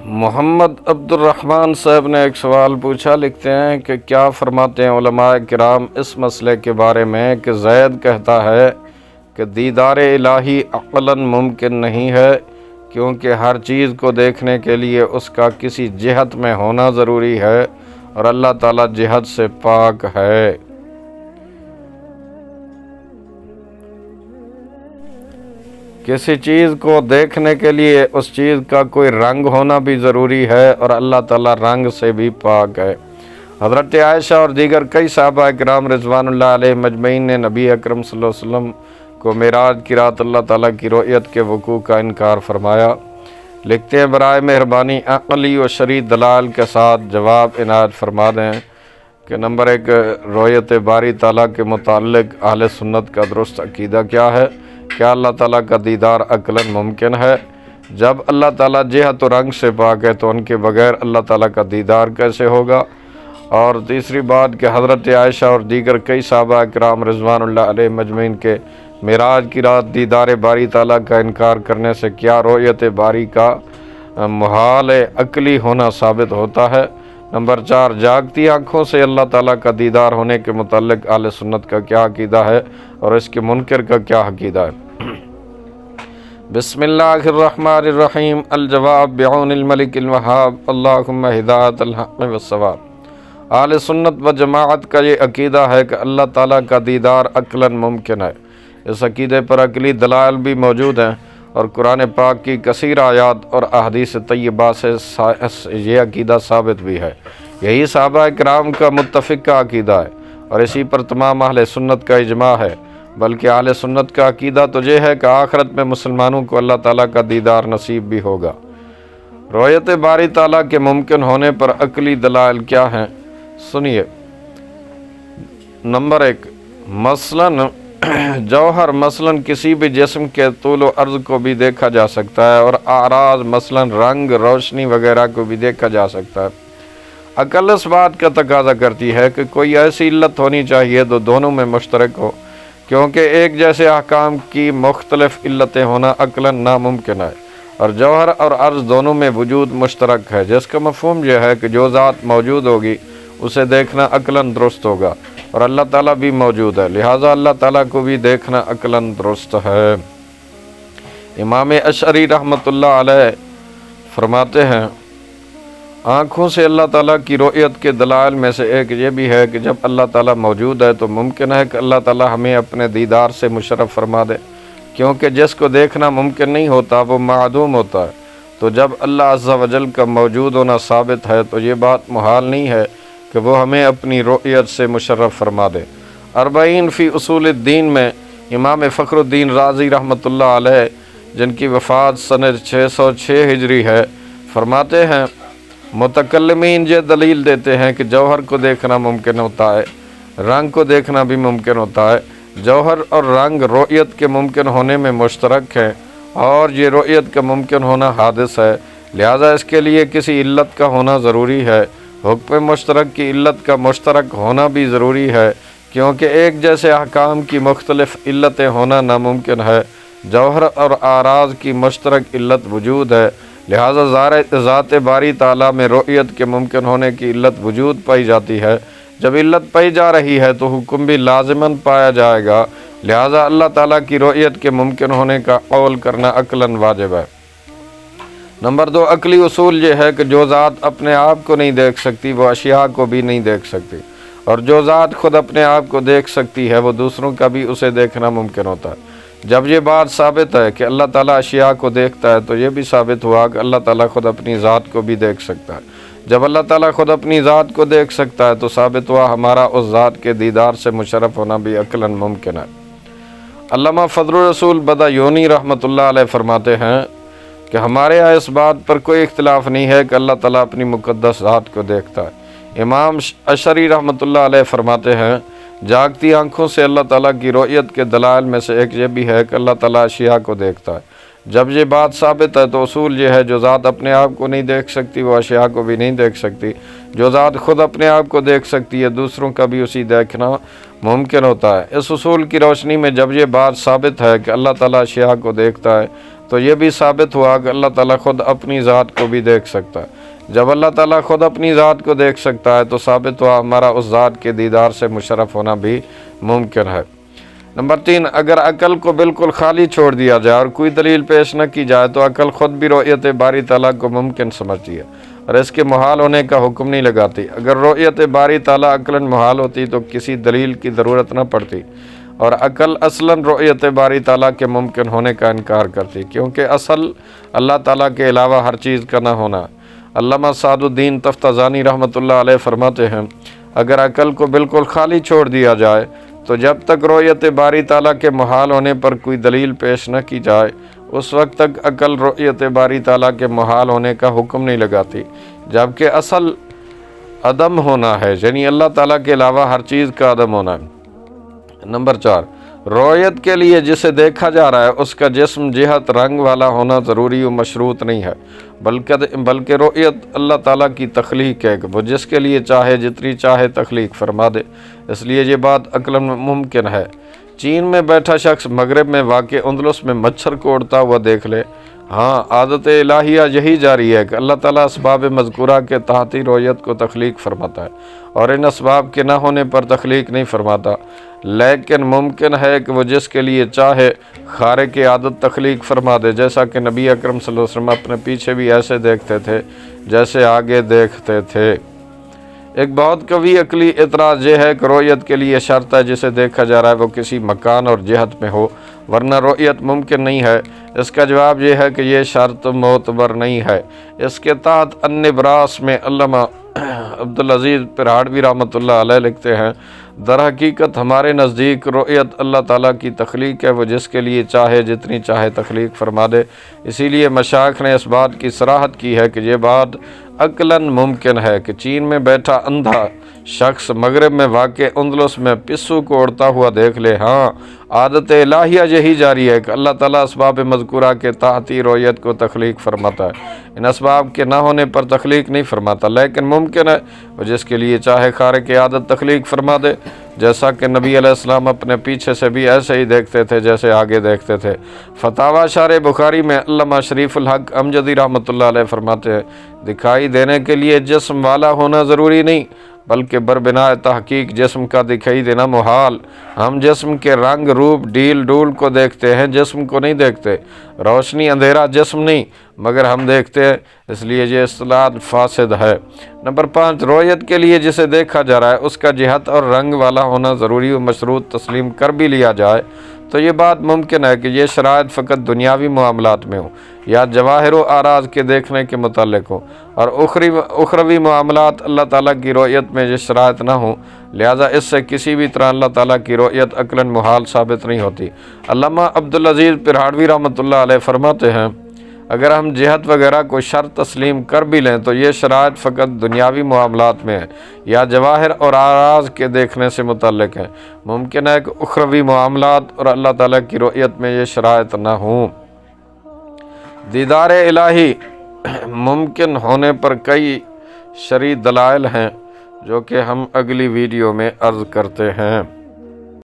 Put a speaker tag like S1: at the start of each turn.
S1: محمد عبد الرحمن صاحب نے ایک سوال پوچھا، لکھتے ہیں کہ کیا فرماتے ہیں علماء کرام اس مسئلے کے بارے میں کہ زید کہتا ہے کہ دیدار الہی عقلاً ممکن نہیں ہے، کیونکہ ہر چیز کو دیکھنے کے لیے اس کا کسی جہت میں ہونا ضروری ہے اور اللہ تعالیٰ جہت سے پاک ہے۔ کسی چیز کو دیکھنے کے لیے اس چیز کا کوئی رنگ ہونا بھی ضروری ہے اور اللہ تعالیٰ رنگ سے بھی پاک ہے۔ حضرت عائشہ اور دیگر کئی صحابہ کرام رضوان اللہ علیہ مجمعین نے نبی اکرم صلی اللہ علیہ وسلم کو معراج کی رات اللہ تعالیٰ کی رؤیت کے وقوع کا انکار فرمایا۔ لکھتے ہیں برائے مہربانی عقلی و شرعی دلائل کے ساتھ جواب عنایت فرما دیں کہ نمبر 1، رؤیت باری تعالیٰ کے متعلق اہل سنت کا درست عقیدہ کیا ہے؟ کیا اللہ تعالیٰ کا دیدار عقلاً ممکن ہے؟ جب اللہ تعالیٰ جہت و رنگ سے پاک ہے تو ان کے بغیر اللہ تعالیٰ کا دیدار کیسے ہوگا؟ اور تیسری بات کہ حضرت عائشہ اور دیگر کئی صحابہ کرام رضوان اللہ علیہ مجمعین کے معراج کی رات دیدار باری تعالیٰ کا انکار کرنے سے کیا رؤیت باری کا محال عقلی ہونا ثابت ہوتا ہے؟ نمبر 4، جاگتی آنکھوں سے اللہ تعالیٰ کا دیدار ہونے کے متعلق اہل سنت کا کیا عقیدہ ہے اور اس کے منکر کا کیا عقیدہ ہے؟ بسم اللہ الرحمن الرحیم۔ الجواب بعون الملک الوہاب، اللہم ہدایت الحق والصواب۔ اہل سنت و جماعت کا یہ عقیدہ ہے کہ اللہ تعالیٰ کا دیدار عقلاً ممکن ہے۔ اس عقیدے پر عقلی دلائل بھی موجود ہیں اور قرآن پاک کی کثیر آیات اور احادیث طیبہ سے یہ عقیدہ ثابت بھی ہے۔ یہی صحابہ کرام کا متفقہ عقیدہ ہے اور اسی پر تمام اہل سنت کا اجماع ہے۔ بلکہ اہل سنت کا عقیدہ تو یہ ہے کہ آخرت میں مسلمانوں کو اللہ تعالیٰ کا دیدار نصیب بھی ہوگا۔ رؤیت باری تعالیٰ کے ممکن ہونے پر عقلی دلائل کیا ہیں؟ سنیے۔ نمبر 1، مثلاً جوہر مثلاً کسی بھی جسم کے طول و عرض کو بھی دیکھا جا سکتا ہے اور اعراض مثلاً رنگ، روشنی وغیرہ کو بھی دیکھا جا سکتا ہے۔ عقل اس بات کا تقاضا کرتی ہے کہ کوئی ایسی علت ہونی چاہیے جو دونوں میں مشترک ہو، کیونکہ ایک جیسے احکام کی مختلف علتیں ہونا عقلاً ناممکن ہے، اور جوہر اور عرض دونوں میں وجود مشترک ہے، جس کا مفہوم یہ ہے کہ جو ذات موجود ہوگی اسے دیکھنا عقلاً درست ہوگا، اور اللہ تعالیٰ بھی موجود ہے، لہٰذا اللہ تعالیٰ کو بھی دیکھنا عقلاً درست ہے۔ امام اشعری رحمۃ اللہ علیہ فرماتے ہیں، آنکھوں سے اللہ تعالیٰ کی رؤیت کے دلائل میں سے ایک یہ بھی ہے کہ جب اللہ تعالیٰ موجود ہے تو ممکن ہے کہ اللہ تعالیٰ ہمیں اپنے دیدار سے مشرف فرما دے، کیونکہ جس کو دیکھنا ممکن نہیں ہوتا وہ معدوم ہوتا ہے۔ تو جب اللہ عز و جل کا موجود ہونا ثابت ہے تو یہ بات محال نہیں ہے کہ وہ ہمیں اپنی رؤیت سے مشرف فرما دے۔ 40 فی اصول الدین میں امام فخر الدین رازی رحمۃ اللہ علیہ، جن کی وفات سنہ 606 ہجری ہے، فرماتے ہیں، متکلمین یہ دلیل دیتے ہیں کہ جوہر کو دیکھنا ممکن ہوتا ہے، رنگ کو دیکھنا بھی ممکن ہوتا ہے۔ جوہر اور رنگ رؤیت کے ممکن ہونے میں مشترک ہیں، اور یہ رؤیت کا ممکن ہونا حادث ہے، لہذا اس کے لیے کسی علت کا ہونا ضروری ہے۔ حکم مشترک کی علت کا مشترک ہونا بھی ضروری ہے، کیونکہ ایک جیسے احکام کی مختلف علتیں ہونا ناممکن ہے۔ جوہر اور اعراض کی مشترک علت وجود ہے، لہذا ذات باری تعالیٰ میں رؤیت کے ممکن ہونے کی علت وجود پائی جاتی ہے۔ جب علت پائی جا رہی ہے تو حکم بھی لازماً پایا جائے گا، لہذا اللہ تعالیٰ کی رؤیت کے ممکن ہونے کا قول کرنا عقلاً واجب ہے۔ نمبر 2، عقلی اصول یہ ہے کہ جو ذات اپنے آپ کو نہیں دیکھ سکتی وہ اشیاء کو بھی نہیں دیکھ سکتی، اور جو ذات خود اپنے آپ کو دیکھ سکتی ہے وہ دوسروں کا بھی اسے دیکھنا ممکن ہوتا ہے۔ جب یہ بات ثابت ہے کہ اللہ تعالیٰ اشیاء کو دیکھتا ہے تو یہ بھی ثابت ہوا کہ اللہ تعالیٰ خود اپنی ذات کو بھی دیکھ سکتا ہے۔ جب اللہ تعالیٰ خود اپنی ذات کو دیکھ سکتا ہے تو ثابت ہوا ہمارا اس ذات کے دیدار سے مشرف ہونا بھی عقلاً ممکن ہے۔ علامہ فضل الرسول بدایونی رحمۃ اللہ علیہ فرماتے ہیں کہ ہمارے یہاں اس بات پر کوئی اختلاف نہیں ہے کہ اللہ تعالیٰ اپنی مقدس ذات کو دیکھتا ہے۔ امام اشعری رحمۃ اللہ علیہ فرماتے ہیں، جاگتی آنکھوں سے اللہ تعالیٰ کی رؤیت کے دلائل میں سے ایک یہ بھی ہے کہ اللہ تعالیٰ اشیاء کو دیکھتا ہے۔ جب یہ بات ثابت ہے تو اصول یہ ہے جو ذات اپنے آپ کو نہیں دیکھ سکتی وہ اشیاء کو بھی نہیں دیکھ سکتی۔ جو ذات خود اپنے آپ کو دیکھ سکتی ہے دوسروں کا بھی اسی دیکھنا ممکن ہوتا ہے۔ اس اصول کی روشنی میں جب یہ بات ثابت ہے کہ اللہ تعالیٰ اشیاء کو دیکھتا ہے تو یہ بھی ثابت ہوا کہ اللہ تعالیٰ خود اپنی ذات کو بھی دیکھ سکتا ہے۔ جب اللہ تعالیٰ خود اپنی ذات کو دیکھ سکتا ہے تو ثابت ہوا ہمارا اس ذات کے دیدار سے مشرف ہونا بھی ممکن ہے۔ نمبر 3، اگر عقل کو بالکل خالی چھوڑ دیا جائے اور کوئی دلیل پیش نہ کی جائے تو عقل خود بھی رؤیت باری تعالیٰ کو ممکن سمجھتی ہے اور اس کے محال ہونے کا حکم نہیں لگاتی۔ اگر رؤیت باری تعالیٰ عقلاً محال ہوتی تو کسی دلیل کی ضرورت نہ پڑتی اور عقل اصلاً رؤیت باری تعالیٰ کے ممکن ہونے کا انکار کرتی، کیونکہ اصل اللہ تعالیٰ کے علاوہ ہر چیز کا نہ ہونا۔ علامہ سعد الدین تفتازانی رحمۃ اللہ علیہ فرماتے ہیں، اگر عقل کو بالکل خالی چھوڑ دیا جائے تو جب تک رؤیت باری تعالیٰ کے محال ہونے پر کوئی دلیل پیش نہ کی جائے اس وقت تک عقل رؤیت باری تعالیٰ کے محال ہونے کا حکم نہیں لگاتی، جبکہ اصل عدم ہونا ہے، یعنی اللہ تعالیٰ کے علاوہ ہر چیز کا عدم ہونا ہے۔ نمبر 4، رؤیت کے لیے جسے دیکھا جا رہا ہے اس کا جسم، جہت، رنگ والا ہونا ضروری و مشروط نہیں ہے، بلکہ رؤیت اللہ تعالیٰ کی تخلیق ہے کہ وہ جس کے لیے چاہے جتنی چاہے تخلیق فرما دے، اس لیے یہ بات عقلاً ممکن ہے۔ چین میں بیٹھا شخص مغرب میں واقع اندلس میں مچھر کو اڑتا ہوا دیکھ لے، ہاں عادت الہیہ یہی جاری ہے کہ اللہ تعالیٰ اسباب مذکورہ کے تحت ہی رؤیت کو تخلیق فرماتا ہے اور ان اسباب کے نہ ہونے پر تخلیق نہیں فرماتا، لیکن ممکن ہے کہ وہ جس کے لیے چاہے خارق عادت تخلیق فرما دے، جیسا کہ نبی اکرم صلی اللہ علیہ وسلم اپنے پیچھے بھی ایسے دیکھتے تھے جیسے آگے دیکھتے تھے۔ ایک بہت قوی عقلی اعتراض یہ ہے کہ رؤیت کے لیے شرط ہے جسے دیکھا جا رہا ہے وہ کسی مکان اور جہت میں ہو، ورنہ رؤیت ممکن نہیں ہے۔ اس کا جواب یہ ہے کہ یہ شرط معتبر نہیں ہے۔ اس کے تحت النبراس میں علامہ عبدالعزیز پرہاڑوی رحمۃ اللہ علیہ لکھتے ہیں، در حقیقت ہمارے نزدیک رؤیت اللہ تعالیٰ کی تخلیق ہے، وہ جس کے لیے چاہے جتنی چاہے تخلیق فرما دے۔ اسی لیے مشائخ نے اس بات کی صراحت کی ہے کہ یہ بات عقلاً ممکن ہے کہ چین میں بیٹھا اندھا شخص مغرب میں واقع اندلس میں پسو کو اڑتا ہوا دیکھ لے، ہاں عادت الہیہ یہی جاری ہے کہ اللہ تعالیٰ اسباب مذکورہ کے تحت ہی رؤیت کو تخلیق فرماتا ہے، ان اسباب کے نہ ہونے پر تخلیق نہیں فرماتا، لیکن ممکن ہے وہ جس کے لیے چاہے خارق عادت تخلیق فرما دے، جیسا کہ نبی علیہ السلام اپنے پیچھے سے بھی ایسے ہی دیکھتے تھے جیسے آگے دیکھتے تھے۔ فتاوی شارح بخاری میں علامہ شریف الحق امجدی رحمۃ اللہ علیہ فرماتے ہیں، دکھائی دینے کے لیے جسم والا ہونا ضروری نہیں، بلکہ بربناء تحقیق جسم کا دکھائی دینا محال۔ ہم جسم کے رنگ، روپ، ڈیل ڈول کو دیکھتے ہیں، جسم کو نہیں دیکھتے۔ روشنی اندھیرا جسم نہیں مگر ہم دیکھتے ہیں، اس لیے یہ اصطلاح فاسد ہے۔ نمبر 5، رؤیت کے لیے جسے دیکھا جا رہا ہے اس کا جہت اور رنگ والا ہونا ضروری و مشروط تسلیم کر بھی لیا جائے تو یہ بات ممکن ہے کہ یہ شرائط فقط دنیاوی معاملات میں ہوں یا جواہر و اعراض کے دیکھنے کے متعلق ہوں، اور اخروی معاملات اللہ تعالیٰ کی رؤیت میں یہ شرائط نہ ہوں، لہذا اس سے کسی بھی طرح اللہ تعالیٰ کی رؤیت عقلاً محال ثابت نہیں ہوتی۔ علامہ عبدالعزیز پرہاڑوی رحمۃ اللہ علیہ فرماتے ہیں، اگر ہم جہت وغیرہ کو شرط تسلیم کر بھی لیں تو یہ شرائط فقط دنیاوی معاملات میں ہیں یا جواہر اور اعراض کے دیکھنے سے متعلق ہیں، ممکن ہے کہ اخروی معاملات اور اللہ تعالیٰ کی رؤیت میں یہ شرائط نہ ہوں۔ دیدار الہی ممکن ہونے پر کئی شرعی دلائل ہیں جو کہ ہم اگلی ویڈیو میں عرض کرتے ہیں۔